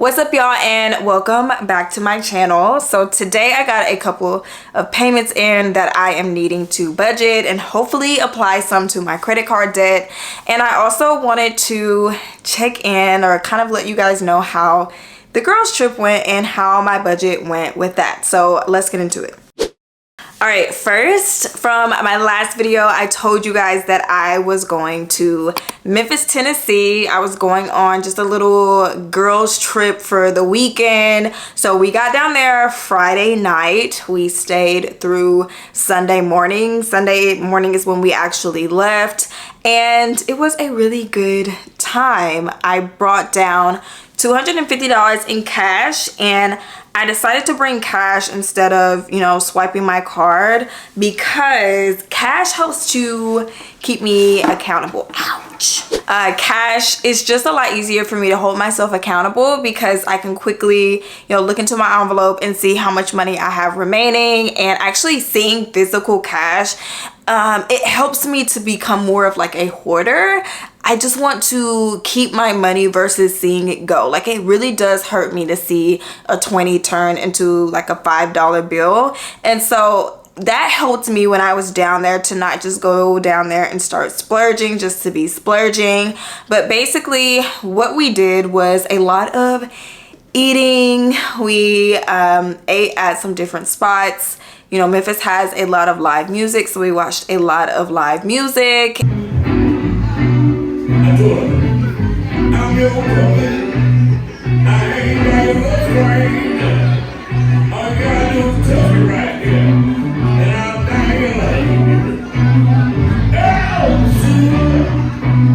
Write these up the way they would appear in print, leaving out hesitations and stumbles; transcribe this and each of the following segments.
What's up, y'all, and welcome back to my channel. So today I got a couple of payments in that I am needing to budget and hopefully apply some to my credit card debt. And I also wanted to check in or kind of let you guys know how the girls trip went and how my budget went with that. So let's get into it. All right, first, from my last video, I told you guys that I was going to Memphis, Tennessee. I was going on just a little girls trip for the weekend. So we got down there Friday night. We stayed through Sunday morning. Sunday morning is when we actually left. And it was a really good time. I brought down $250 in cash, and I decided to bring cash instead of, swiping my card because cash helps to keep me accountable. Ouch. Cash is just a lot easier for me to hold myself accountable because I can quickly, look into my envelope and see how much money I have remaining. And actually seeing physical cash, it helps me to become more of like a hoarder. I just want to keep my money versus seeing it go. Like, it really does hurt me to see a 20 turn into like a $5 bill. And so that helped me when I was down there to not just go down there and start splurging just to be splurging. But basically what we did was a lot of eating. We ate at some different spots. Memphis has a lot of live music, so we watched a lot of live music. I'm your woman. I ain't never afraid. All you gotta do is touch me right here, and I'll bang your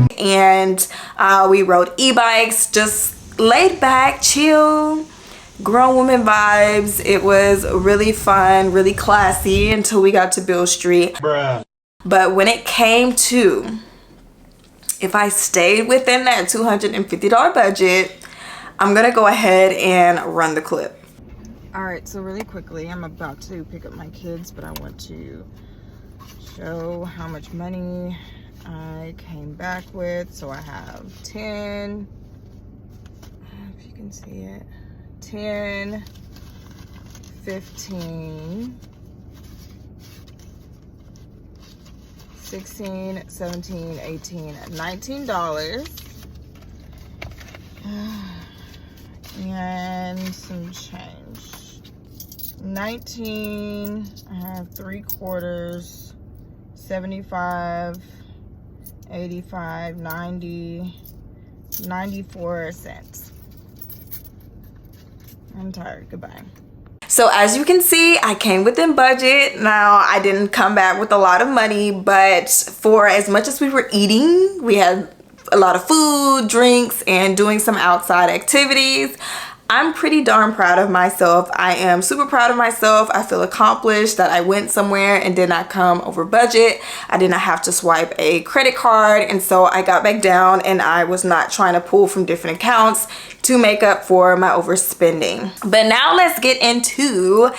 leg. And we rode e-bikes, just laid back, chill, grown woman vibes. It was really fun, really classy until we got to Beale Street. Bruh. But when it came to if I stayed within that $250 budget, I'm gonna go ahead and run the clip. All right, so really quickly, I'm about to pick up my kids, but I want to show how much money I came back with. So I have 10, if you can see it, 10, 15, 16, 17, 18, $19 and some change. 19, I have 3/4, 75, 85, 90, 94 cents. I'm tired. Goodbye. So as you can see, I came within budget. Now, I didn't come back with a lot of money, but for as much as we were eating, we had a lot of food, drinks, and doing some outside activities. I'm pretty darn proud of myself. I am super proud of myself. I feel accomplished that I went somewhere and did not come over budget. I did not have to swipe a credit card. And so I got back down and I was not trying to pull from different accounts to make up for my overspending. But now let's get into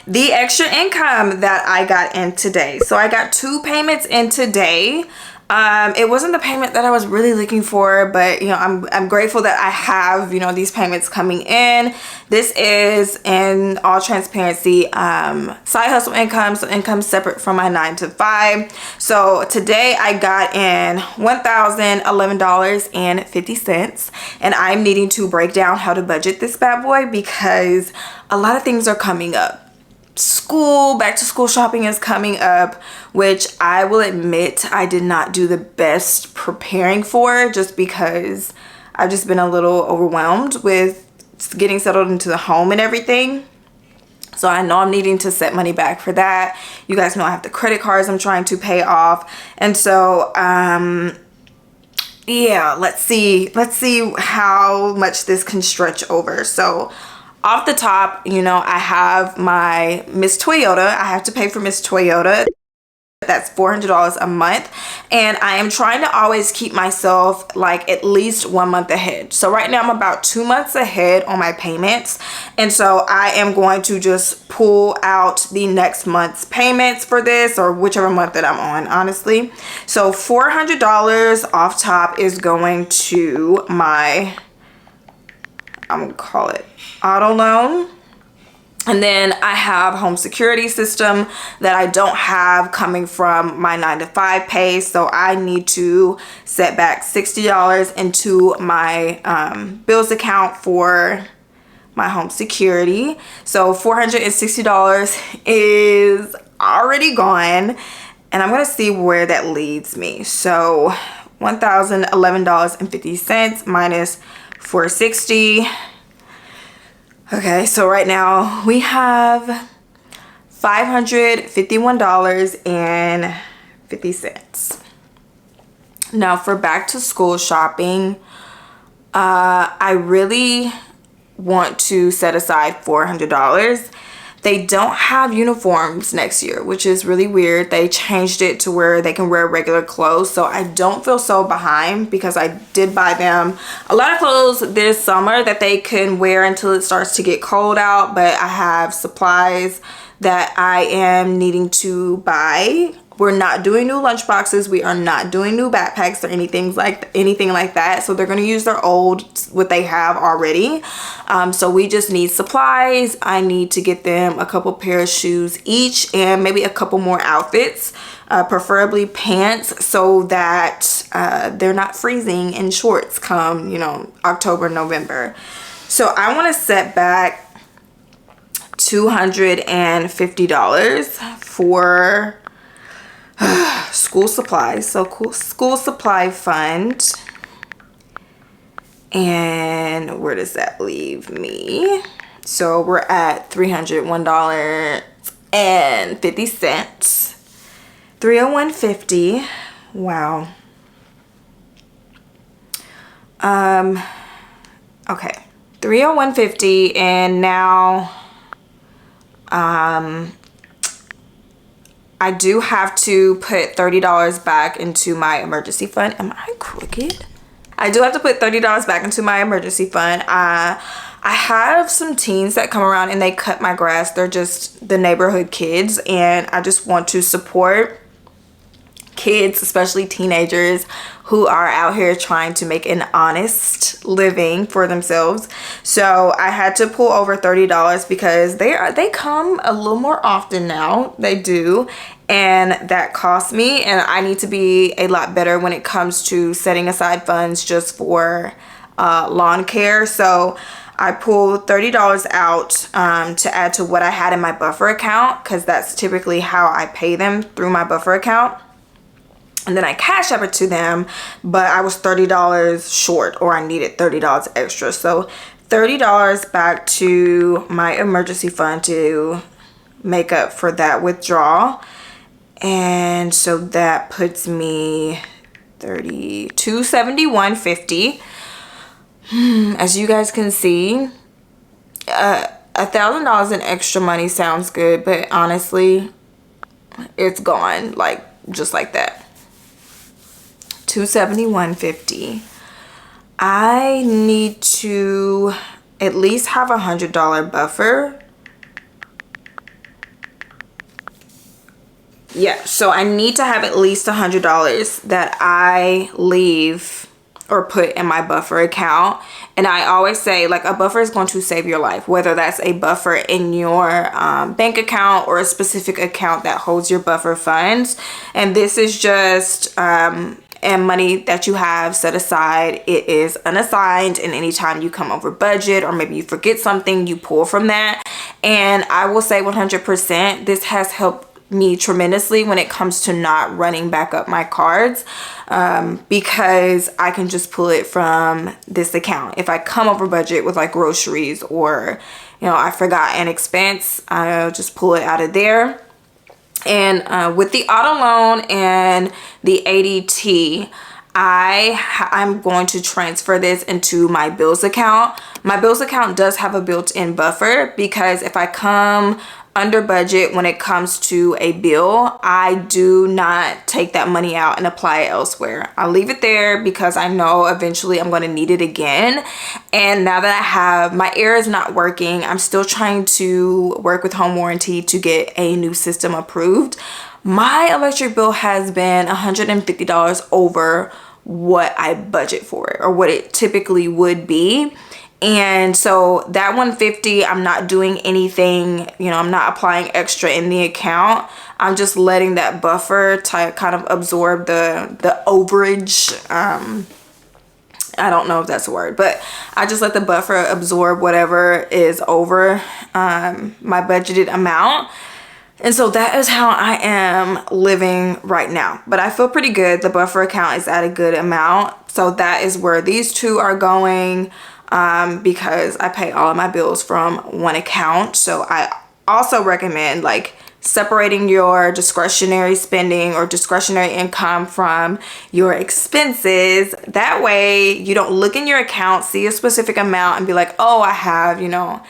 the extra income that I got in today. So I got 2 payments in today. It wasn't the payment that I was really looking for, but I'm grateful that I have these payments coming in. This is, in all transparency, side hustle income, so income separate from my 9 to 5. So today I got in $1,011.50, and I'm needing to break down how to budget this bad boy because a lot of things are coming up. Back to school shopping is coming up, which I will admit I did not do the best preparing for, just because I've just been a little overwhelmed with getting settled into the home and everything. So I know I'm needing to set money back for that. You guys know I have the credit cards I'm trying to pay off. And so yeah, let's see how much this can stretch over. So off the top, I have my Miss Toyota. I have to pay for Miss Toyota. That's $400 a month. And I am trying to always keep myself like at least 1 month ahead. So right now I'm about 2 months ahead on my payments. And so I am going to just pull out the next month's payments for this, or whichever month that I'm on, honestly. So $400 off top is going to my I'm gonna call it auto loan. And then I have home security system that I don't have coming from my 9-to-5 pay. So I need to set back $60 into my bills account for my home security. So $460 is already gone. And I'm going to see where that leads me. So $1,011.50 minus $460. Okay, so right now we have $551.50. Now for back to school shopping, I really want to set aside $400. They don't have uniforms next year, which is really weird. They changed it to where they can wear regular clothes, so I don't feel so behind because I did buy them a lot of clothes this summer that they can wear until it starts to get cold out, but I have supplies that I am needing to buy. We're not doing new lunch boxes. We are not doing new backpacks or anything like that. So they're going to use their old, what they have already. So we just need supplies. I need to get them a couple pair of shoes each and maybe a couple more outfits, preferably pants, so that they're not freezing in shorts come, you know, October, November. So I want to set back $250 for school supplies. So school supply fund. And where does that leave me? So we're at $301.50. $301.50. Wow. Okay. $301.50, and now I do have to put $30 back into my emergency fund. Am I crooked? I do have to put $30 back into my emergency fund. I have some teens that come around and they cut my grass. They're just the neighborhood kids, and I just want to support kids, especially teenagers, who are out here trying to make an honest living for themselves. So I had to pull over $30 because they come a little more often now. They do, and that costs me, and I need to be a lot better when it comes to setting aside funds just for lawn care. So I pulled $30 out to add to what I had in my buffer account, because that's typically how I pay them, through my buffer account. And then I cash app it to them, but I was $30 short, or I needed $30 extra. So $30 back to my emergency fund to make up for that withdrawal. And so that puts me $271.50. As you guys can see, $1,000 in extra money sounds good, but honestly, it's gone, like, just like that. $271.50. I need to at least have a $100 buffer. Yeah, so I need to have at least $100 that I leave or put in my buffer account. And I always say, like, a buffer is going to save your life, whether that's a buffer in your bank account or a specific account that holds your buffer funds. And this is just and money that you have set aside. It is unassigned, and anytime you come over budget or maybe you forget something, you pull from that. And I will say 100%, this has helped me tremendously when it comes to not running back up my cards, because I can just pull it from this account. If I come over budget with like groceries, or, you know, I forgot an expense, I'll just pull it out of there. And with the auto loan and the ADT, I'm going to transfer this into my bills account. My bills account does have a built-in buffer, because if I come under budget when it comes to a bill, I do not take that money out and apply it elsewhere. I leave it there because I know eventually I'm going to need it again. And now that I have, my air is not working, I'm still trying to work with home warranty to get a new system approved. My electric bill has been $150 over what I budget for it, or what it typically would be. And so that 150, I'm not doing anything, you know, I'm not applying extra in the account. I'm just letting that buffer to kind of absorb the overage. I don't know if that's a word, but I just let the buffer absorb whatever is over my budgeted amount. And so that is how I am living right now. But I feel pretty good. The buffer account is at a good amount. So that is where these two are going, because I pay all of my bills from one account. So I also recommend like separating your discretionary spending or discretionary income from your expenses. That way you don't look in your account, see a specific amount and be like, oh, I have, you know,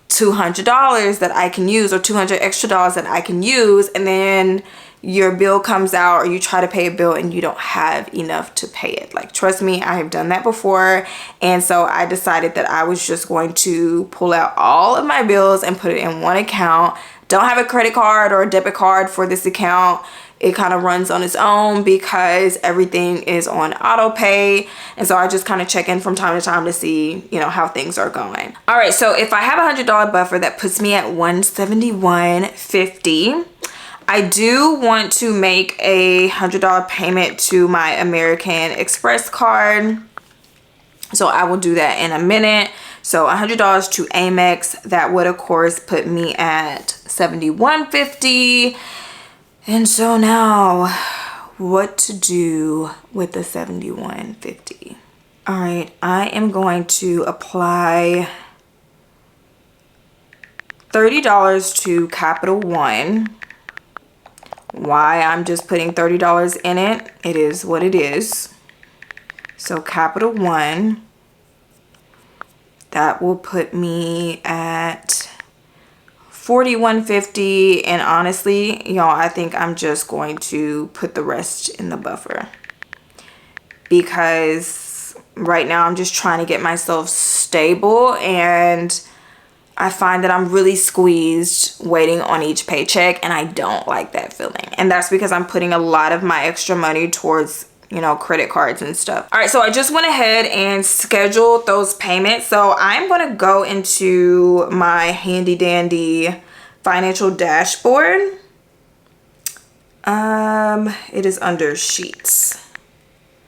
$200 that I can use, or $200 extra that I can use, and then your bill comes out or you try to pay a bill and you don't have enough to pay it. Like, trust me, I have done that before. And so I decided that I was just going to pull out all of my bills and put it in one account. Don't have a credit card or a debit card for this account. It kind of runs on its own because everything is on auto pay. And so I just kind of check in from time to time to see, you know, how things are going. All right, so if I have $100 buffer, that puts me at $171.50. I do want to make a $100 payment to my American Express card. So I will do that in a minute. So $100 to Amex, that would of course put me at $71.50. And so now, what to do with the $71.50? All right, I am going to apply $30 to Capital One. Why I'm just putting $30 in it, it is what it is. So Capital One, that will put me at $41.50. And honestly, y'all, I think I'm just going to put the rest in the buffer, because right now I'm just trying to get myself stable, and I find that I'm really squeezed waiting on each paycheck, and I don't like that feeling. And that's because I'm putting a lot of my extra money towards, you know, credit cards and stuff. All right, so I just went ahead and scheduled those payments. So I'm gonna go into my handy dandy financial dashboard. It is under Sheets.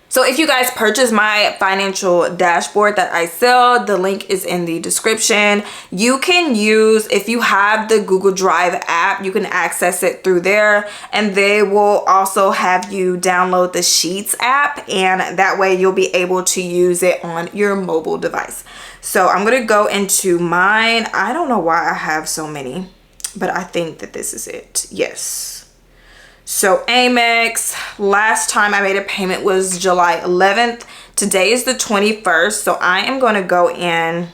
So if you guys purchase my financial dashboard that I sell, the link is in the description. You can use, if you have the Google Drive app, you can access it through there, and they will also have you download the Sheets app, and that way you'll be able to use it on your mobile device. So I'm gonna go into mine. I don't know why I have so many, but I think that this is it. Yes. So Amex, last time I made a payment was July 11th. Today is the 21st. So I am going to go in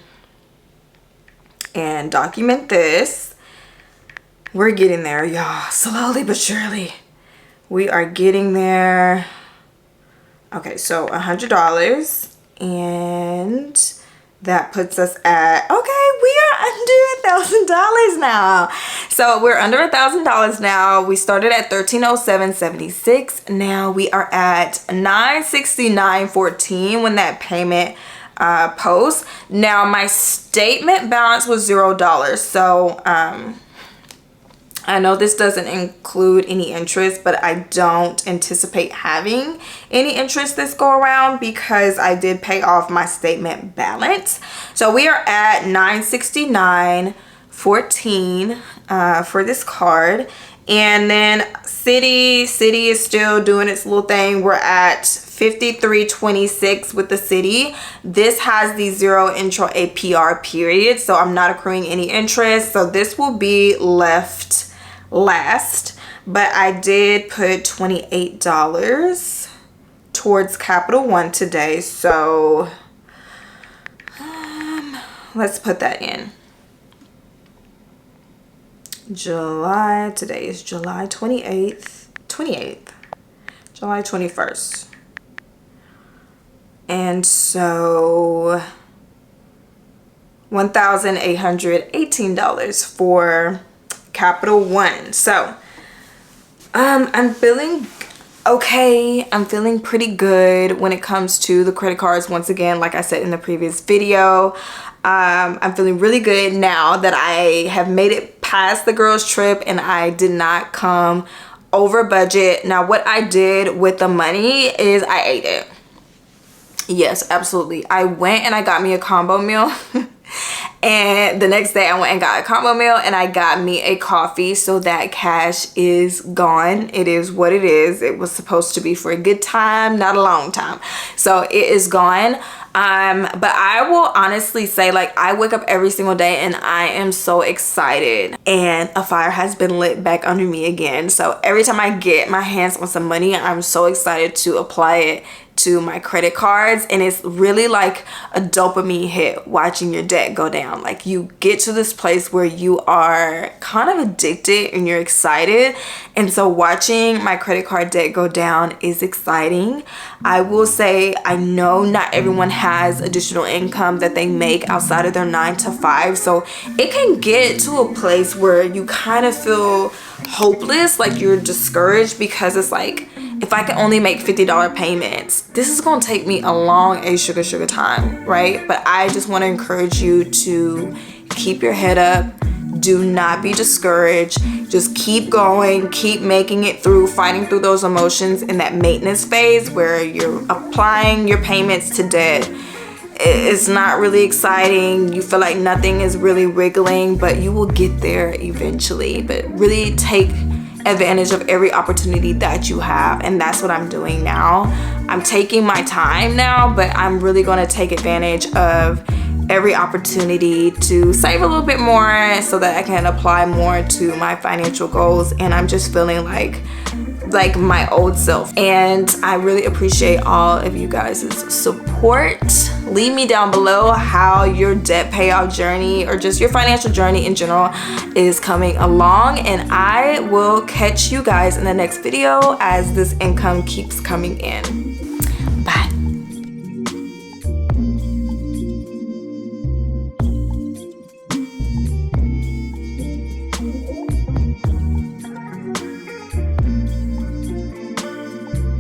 and document this. We're getting there, y'all. Slowly but surely. We are getting there. Okay, so $100. And that puts us at, okay, we are under $1,000 now. So we're under $1,000 now. We started at $1,307.76. Now we are at $969.14 when that payment posts. Now my statement balance was $0. So I know this doesn't include any interest, but I don't anticipate having any interest this go around because I did pay off my statement balance. So we are at $969.14 for this card. And then City is still doing its little thing. We're at $53.26 with the City. This has the 0 intro APR period, so I'm not accruing any interest. So this will be left last, but I did put $28 towards Capital One today. So let's put that in. Today is July 28th, July 21st. And so $1,818 for Capital One. So I'm feeling okay. I'm feeling pretty good when it comes to the credit cards. Once again, like I said in the previous video, I'm feeling really good now that I have made it past the girls trip and I did not come over budget. Now what I did with the money is I ate it. Yes, absolutely. I went and I got me a combo meal. And the next day I went and got a combo meal and I got me a coffee. So that cash is gone. It is what it is. It was supposed to be for a good time, not a long time. So it is gone. But I will honestly say, like, I wake up every single day and I am so excited, and a fire has been lit back under me again. So every time I get my hands on some money, I'm so excited to apply it to my credit cards. And it's really like a dopamine hit watching your debt go down. Like, you get to this place where you are kind of addicted and you're excited. And so watching my credit card debt go down is exciting. I will say, I know not everyone has additional income that they make outside of their 9-to-5. So it can get to a place where you kind of feel hopeless, like you're discouraged, because it's like, if I can only make $50 payments, this is gonna take me a long sugar time, right? But I just wanna encourage you to keep your head up. Do not be discouraged. Just keep going, keep making it through, fighting through those emotions in that maintenance phase where you're applying your payments to debt. It's not really exciting. You feel like nothing is really wriggling, but you will get there eventually. But really take advantage of every opportunity that you have, and that's what I'm doing now. I'm taking my time now, but I'm really going to take advantage of every opportunity to save a little bit more so that I can apply more to my financial goals. And I'm just feeling like my old self, and I really appreciate all of you guys' support. Leave me down below how your debt payoff journey, or just your financial journey in general, is coming along, and I will catch you guys in the next video as this income keeps coming in.